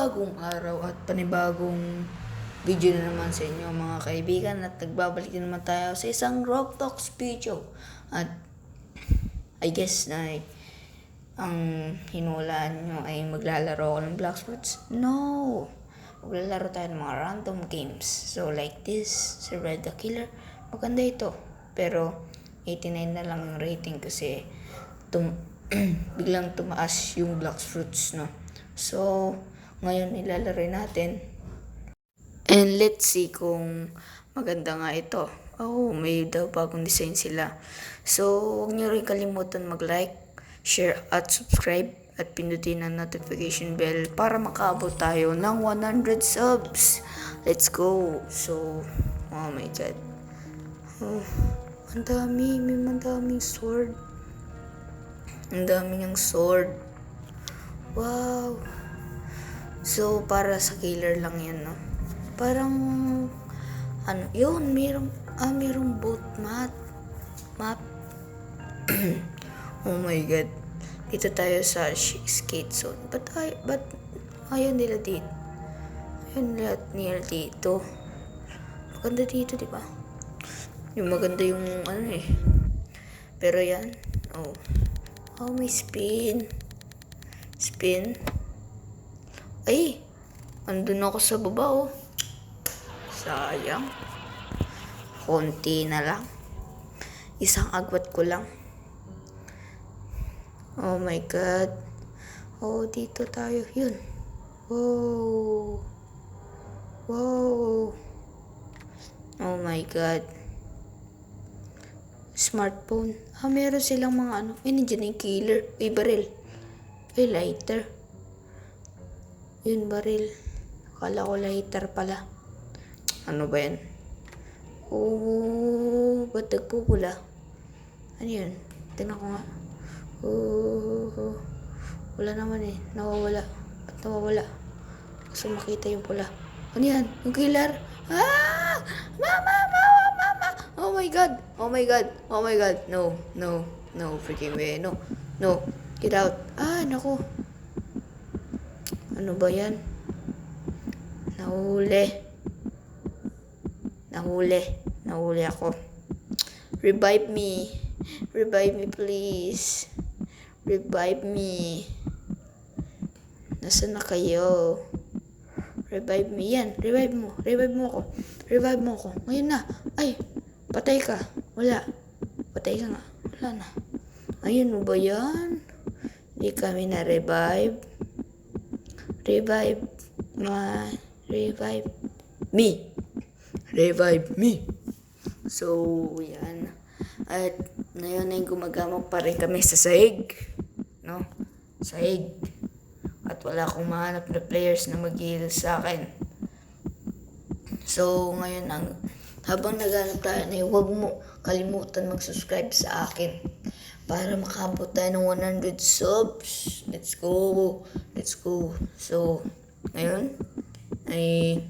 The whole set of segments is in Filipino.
panibagong araw at panibagong video na naman sa inyo mga kaibigan, at nagbabalik na naman tayo sa isang Rock Talks video. At I guess na ang hinulaan nyo ay maglalaro ako ng Blox Fruits. No! Maglalaro tayo ng mga random games. So like this, Survive the Killer. Maganda ito. Pero 89 na lang yung rating kasi biglang tumaas yung Blox Fruits, no? So, ngayon ilalaro natin. And let's see kung maganda nga ito. Oh, may daw bagong design sila. So, huwag nyo rin kalimutan mag-like, share at subscribe at pindutin ang notification bell para makaabot tayo ng 100 subs. Let's go. So, oh my god. Oh, ang daming sword. Ang dami niyang sword. Wow. So, para sa killer lang yan, no? Parang, yun, merong boat map. Oh my god. Dito tayo sa skate zone. But ayaw nila dito. Ayaw nila dito. Maganda dito, di ba? Yung maganda yung, Pero yan, oh, may spin. Ay, andun ako sa baba, Sayang. Konti na lang. Isang agwat ko lang. Oh my god. Oh, dito tayo. Yun. Wow. Oh my god. Smartphone. Meron silang mga nandiyan yung killer. Ay, baril. Ay, lighter. Yun, baril. Akala ko lighter pala. Ano ba yan? Oh, ba't nagpupula? Ano yun? Tingnan ko nga. Oh, wala naman Nawawala. Ba't nawawala? Gusto makita yung pula. Ano yan? Yung killer? Mama! Oh my god! No, freaking way. No. Get out. Naku. Ano ba yan? Nahuli ako. Revive me please. Revive me. Nasaan na kayo? Revive me. Yan, revive mo ako. Ngayon na. Ay, patay ka. Wala. Patay ka nga. Wala na. Ayun mo ba yan? Hindi kami na revive. Revive me. So, yan. At ngayon ay gumagamok pa rin kami sa sahig. No? Sahig. At wala akong mahanap na players na mag-heal sa akin. So, ngayon habang naghanap tayo huwag mo kalimutan mag-subscribe sa akin para makabot tayo ng 100 subs. Let's go. So, ngayon ay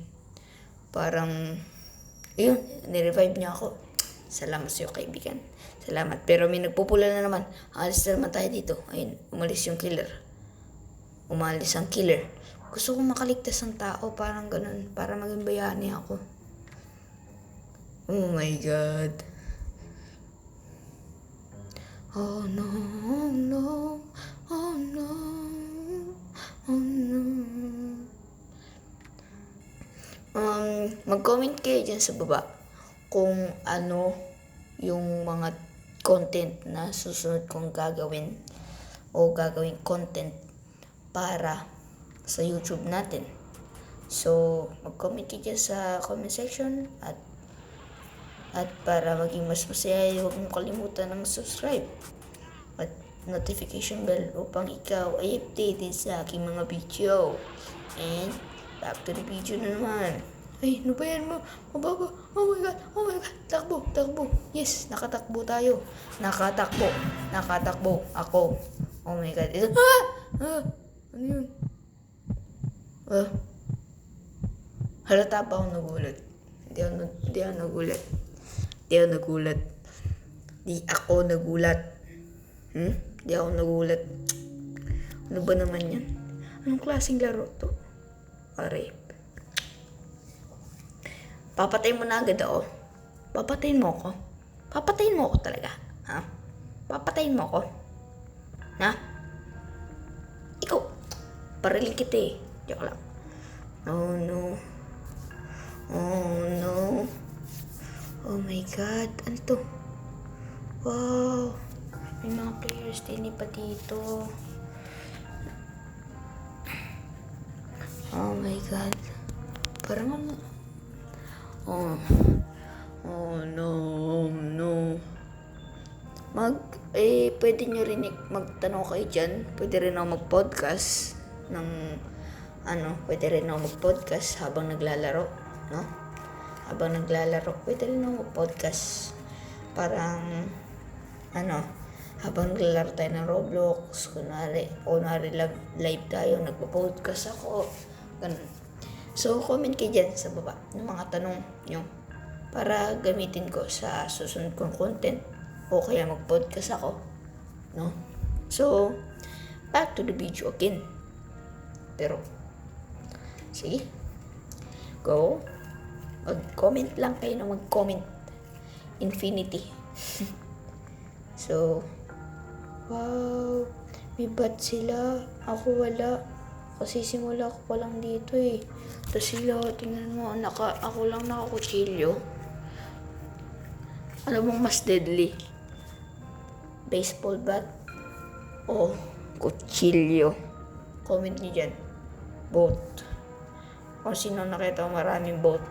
parang nirevive niya ako. Salamat sa iyo, kaibigan. Salamat. Pero may nagpupula na naman. Alis na naman tayo dito. Ayun, umalis ang killer. Gusto kong makaligtas ng tao, parang ganun, para maging bayani ako. Oh my god. Oh no. Mag-comment kayo dyan sa baba kung ano yung mga content na susunod kong gagawin content para sa YouTube natin. So, mag-comment kayo dyan sa comment section at para maging mas masaya, huwag mong kalimutan ng subscribe at notification bell upang ikaw ay updated sa aking mga video. And back to the video na naman. Ay, ano ba yan mo? Mababa. Oh my god. Takbo. Yes, nakatakbo tayo. Nakatakbo ako. Oh my god. Ano yun? Halata pa akong nagulat. Di ako nagulat. Di ako nagulat. Ano ba naman yan? Anong klaseng laro to? Rape. Papatayin mo na agad ako. Papatayin mo ako. Papatayin mo ako talaga. Ha? Papatayin mo ako. Ha? Ikaw. Parilin kita eh. Joke lang. Oh no. Oh no. Oh my God. Ano to? Wow. May mga players din pa dito. Oh my God. Parang ano? Oh. Oh no. Oh no. Pwede nyo rin magtanong kayo dyan. Pwede rin ako mag-podcast pwede rin ako mag-podcast habang naglalaro, no? Habang naglalaro, pwede rin ako mag-podcast. Parang, habang naglalaro tayo ng Roblox, kunwari live tayo, nagpo-podcast ako, ganun. So, comment kayo dyan sa baba ng mga tanong nyo para gamitin ko sa susunod kong content o kaya mag-podcast ako, no? So, back to the video again. Pero, sige, go. Mag-comment lang kayo na mag-comment. Infinity. So, wow, may bat sila. Ako wala. Kasi simula ko pa lang dito eh. Tapos sila, tingnan mo, ako lang nakakutsilyo. Ano bang mas deadly? Baseball bat o kutsilyo? Comment niyo dyan. Both. Kung sino nakita ko maraming both,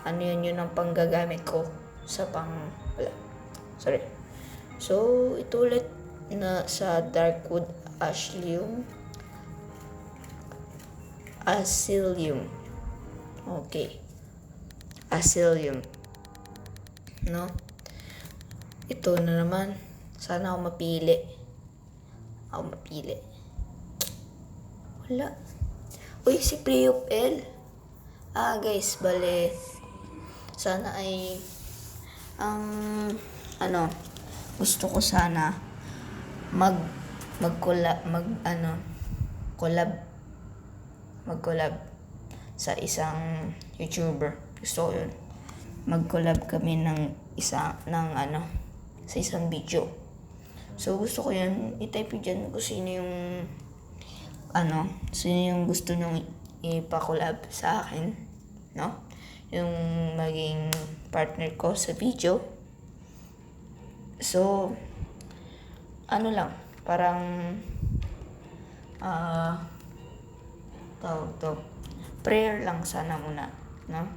ano yun ang panggagamit ko sa Sorry. So, ito ulit na sa Darkwood Asylum. Okay. Asylum. No? Ito na naman. Sana ako mapili. Wala. Uy, si Priop L. Guys, bale. Sana ay gusto ko sana mag-collab sa isang YouTuber. Gusto ko yun. Mag-collab kami sa isang video. So, gusto ko yun. I-type yun dyan kung sino yung gusto nyong ipa-collab sa akin. No? Yung maging partner ko sa video. So, parang prayer lang sana muna, no?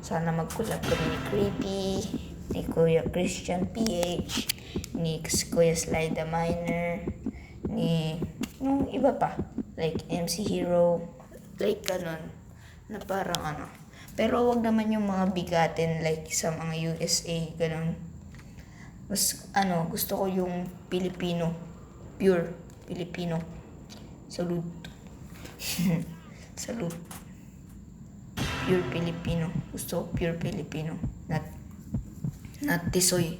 Sana mag-collab kami ni Creepy, ni Kuya Christian PH, ni Kuya Sly the Miner, ni nung iba pa, like MC Hero, like ganun, na parang pero wag naman yung mga bigatin like sa mga USA, ganun. Mas gusto ko yung Pilipino, pure Filipino. Salute. Salute. Pure Filipino. Gusto ko pure Filipino. Not tisoy.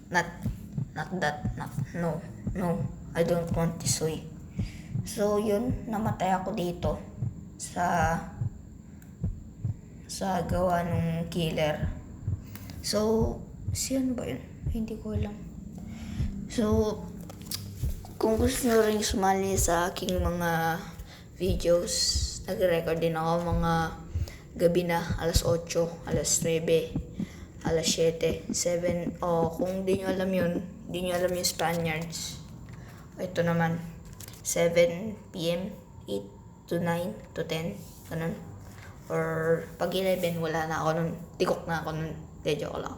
Not that. No. I don't want tisoy. So, yun. Namatay ako dito sa gawa ng killer. So, ano ba yun? Hindi ko alam. So, kung gusto nyo rin sumali sa aking mga videos, nag-record din ako mga gabi na, alas 8, alas 9, alas 7, 7, kung di nyo alam yun, di nyo alam yung Spaniards. Ito naman, 7 p.m., 8 to 9 to 10, ganun. Or pag 11, wala na ako nun, tikok na ako nun, joke lang.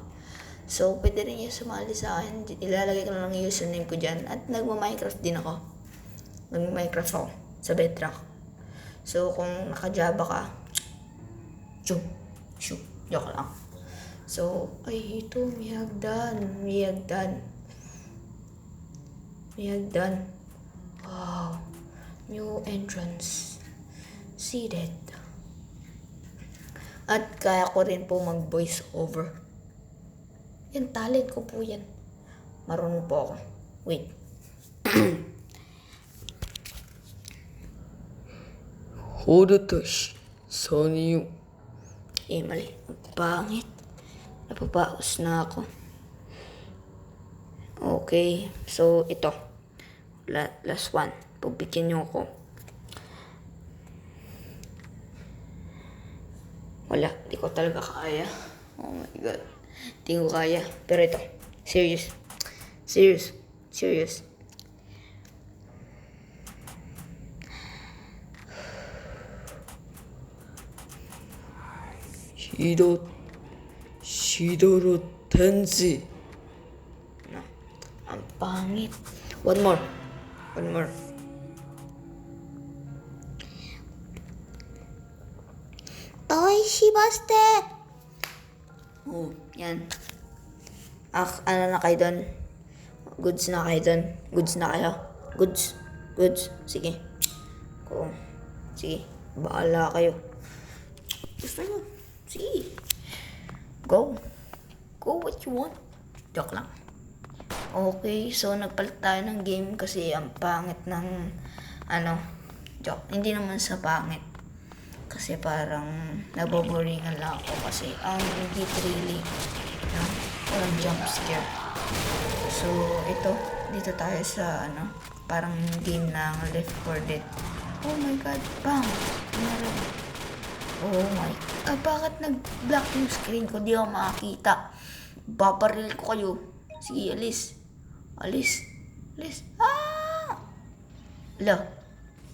So, pwede rin yung sumali sa akin. Ilalagay ko lang yung username ko dyan. At nagma-Minecraft din ako. Nagma-Minecraft ako sa Bedrock. So, kung naka-Java ka, shoot. Joke lang. So, ito, may hagdan. Wow. New entrance. Seated. At kaya ko rin po mag-voice over. Yan, talent ko po yan. Marunong po ako. Wait. Hodotoshi, Sanyo. Mali. Ang pangit. Napapaos na ako. Okay. So, ito. Last one. Pagbigyan niyo ako. Wala. Di ko talaga kaya. Oh my God. Di ko kaya. Pero ito. Serious. Serious. Serious. Shidoro Tenzi. No. Ang pangit. One more. One more. Toy shibaste. Oh, yan. Ano na kayo doon? Goods na kayo doon? Goods na kayo? Goods? Goods? Sige. Sige. Bahala kayo. Gusto nyo? Sige. Go. Go what you want. Joke lang. Okay, so nagpalit tayo ng game kasi ang pangit ng joke. Hindi naman sa pangit. Kasi parang naboboringan lang ako kasi ang hit really, walang jump scare. So, dito tayo sa parang game ng Left 4 Dead. Oh my God, bang! Meron. Oh my, bakit nag-black yung screen ko? Di ako makakita. Babaril ko kayo. Sige, alis. Alis. Alis. Ah! Ala.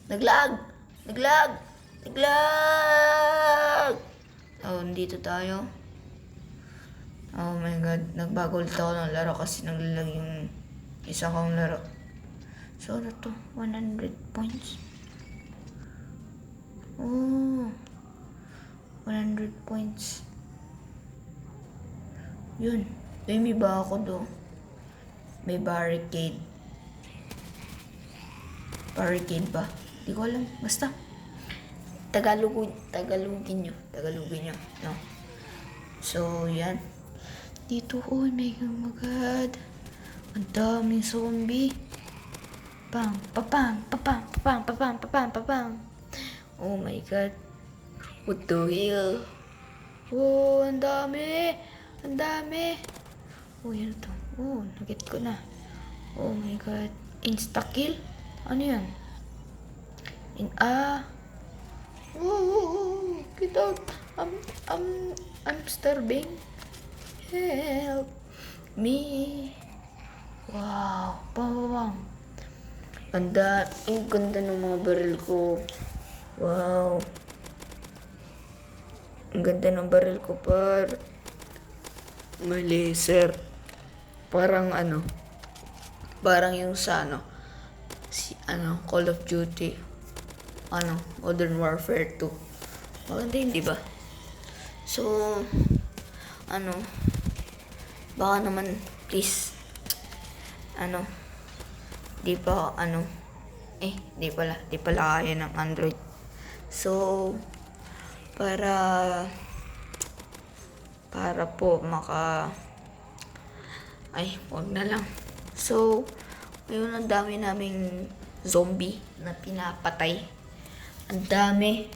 Naglag. Naglag. Naglag. Oh, dito tayo. Oh my God. Nagbago ulit ako ng laro kasi naglalag yung isa kong laro. So, ano to? 100 points. Oh. 100 points. Yun. May ba ako do? May barricade. Barricade ba? Di ko alam. Basta. Tagalogin nyo. No? So, yan. Dito, oh my God. Ang daming zombie. Pang, papang, papang, papang, papang, papang, papang. Oh my God. What the hell? Oh, ang dami. Ang dami. Oh, yan ito. Oh, nag-get ko na. Oh my God. Insta-kill? Ano yan? Get out. I'm starving. Help me. Wow. Bawang. Ang ganda ng mga baril ko. Wow. Ang ganda ng baril ko, par. May laser. Parang parang yung sa Call of Duty. Modern Warfare 2. Maganda yun, di ba? So, baka naman, please, di pala kaya ng Android. So, para po wag na lang. So, ngayon ang dami naming zombie na pinapatay. Ang dami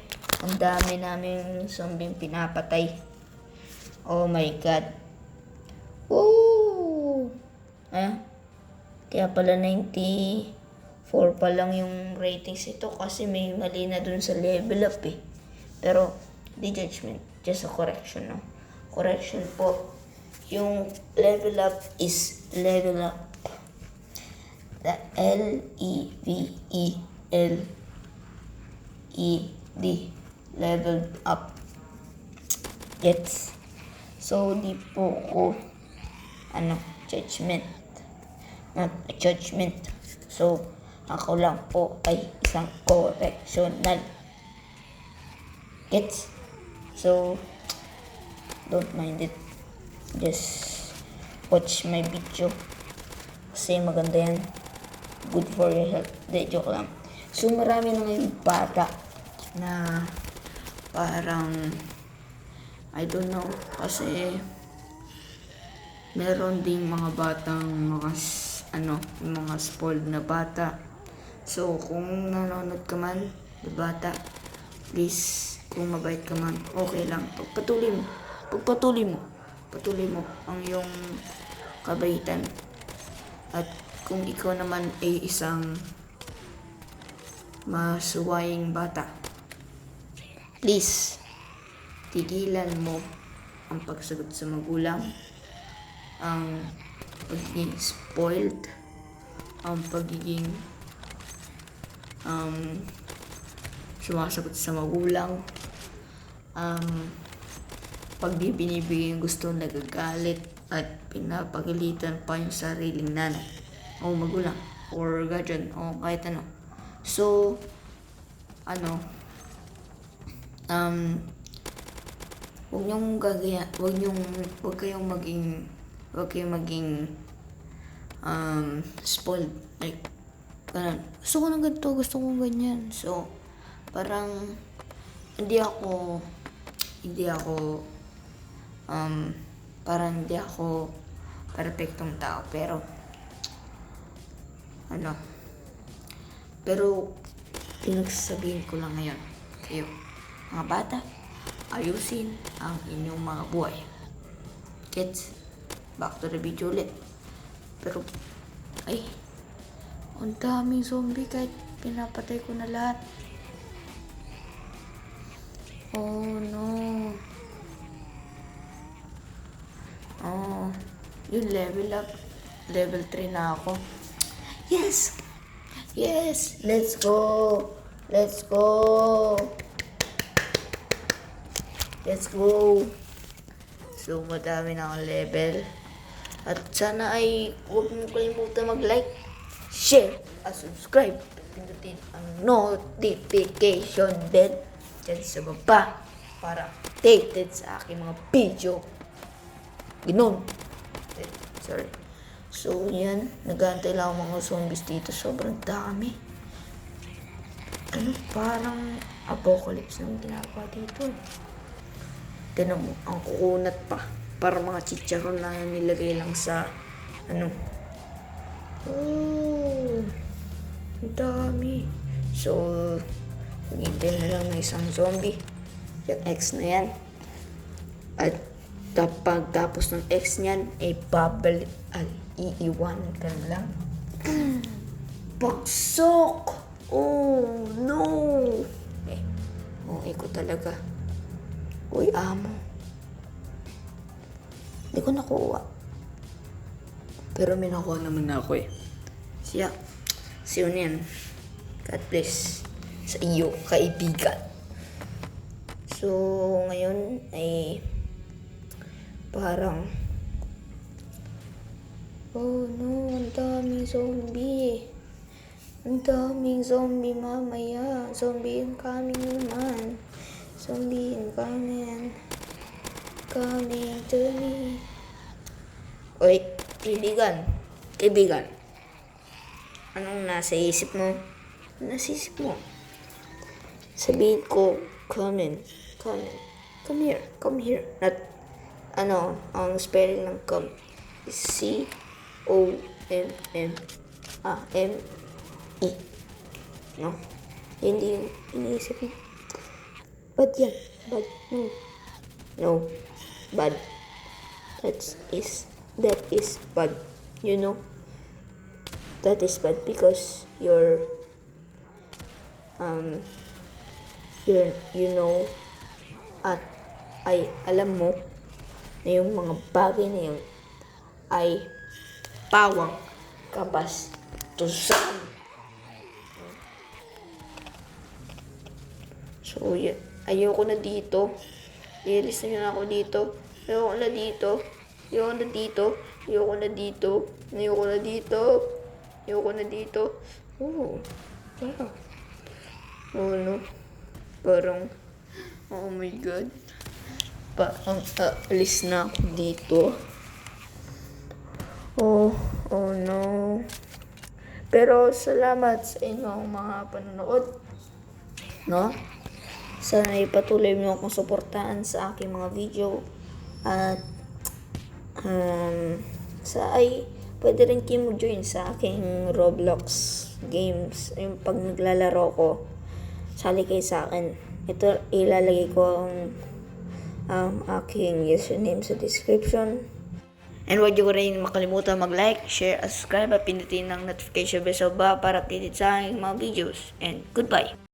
naming zombie pinapatay. Oh my God. Woo! Kaya pala 94 pa lang yung ratings ito kasi may mali na dun sa level up eh. Pero, di judgment. Just a correction, no? Correction po. Yung level up is level up. The L-E-V-E-L-E-D. Leveled up. Gets? So, di po ko judgment. Not a judgment. So, ako lang po ay isang correctional. Gets? So, don't mind it. Just watch my video. Kasi maganda yan. Good for your health. De, joke lang. So, marami na ngayon bata na parang I don't know. Kasi meron ding mga batang mga spoiled na bata. So, kung nanonood ka man, bata, Please, kung mabait ka man, okay lang. Pagpatuloy mo. Pagpatuloy mo. Patuloy mo ang iyong kabaitan. At kung ikaw naman ay isang masuwaying bata, please, tigilan mo ang pagsagot sa magulang, ang pagiging spoiled, ang pagiging sumasagot sa magulang, pag di binibigay yung gusto, nagagalit at pinapagalitan pa yung sariling nanay o magulang or guardian o kahit ano. So, huwag kayong maging spoiled, like ganun. Gusto ko ng ganito, gusto ko ganyan. So, parang hindi ako perfectong tao, pero pinagsasabihin ko lang ngayon kayo, mga bata, ayusin ang inyong mga buhay. Kids, back to the video ulit. Pero, ang daming zombie kahit pinapatay ko na lahat. Oh no. Oh, yung level up. Level 3 na ako. Yes! Yes! Let's go! Let's go! Let's go! So, madami na akong level. At sana ay huwag mo kalimutan mag-like, share, at subscribe. Pindutin ang notification bell dyan sa baba para updated sa aking mga video. Ganun. Sorry. So, yan. Nag-aantay lang ang mga zombies dito. Sobrang dami. Parang apocalypse ng ginagawa dito. Tinan mo, ang kukunat pa. Para mga chicharon na nilagay lang sa, Oh, ang dami. So, hintay na lang ng isang zombie. Yung X na yan. At pagtapos ng X niyan, babalik at iiwanan ka na lang. Pagsok! Oh, no! Okay ko talaga. Uy, amo. Hindi ko nakuha. Pero may nakuha naman ako eh. Siya yan. God bless sa iyo, kaibigan. So, ngayon ay parang oh no, ang daming zombie. Ang daming zombie mamaya. Zombie incoming naman. Zombie incoming. Coming to me. Oy, kaibigan. Anong nasa isip mo? Nasa isip mo? Sabihin ko, come here. Not, ang spelling ng come is C-O-M-M-A-M-E. No? Hindi yung iniisip mo. Bad yan. Bad. No. Bad. That is bad. You know? That is bad because you know at ay alam mo na yung mga bagay na yun ay pawang kabastusan. So, ayoko na dito. I-release na ako dito. Ayoko na dito. Oh, parang. Oh no. Parang, oh my God. Parang alis na ako dito. Oh no. Pero salamat sa inyong mga panonood. No? Sana ipatuloy mo akong suportahan sa aking mga video. At pwede rin kayo mo-join sa aking Roblox games. Yung pag naglalaro ko, sali kayo sa akin. Ito, ilalagay ko ang aking username sa description. And huwag nyo rin makalimutan mag-like, share, at subscribe at pindutin ng notification bell sa baba para updated sa aking mga videos. And goodbye!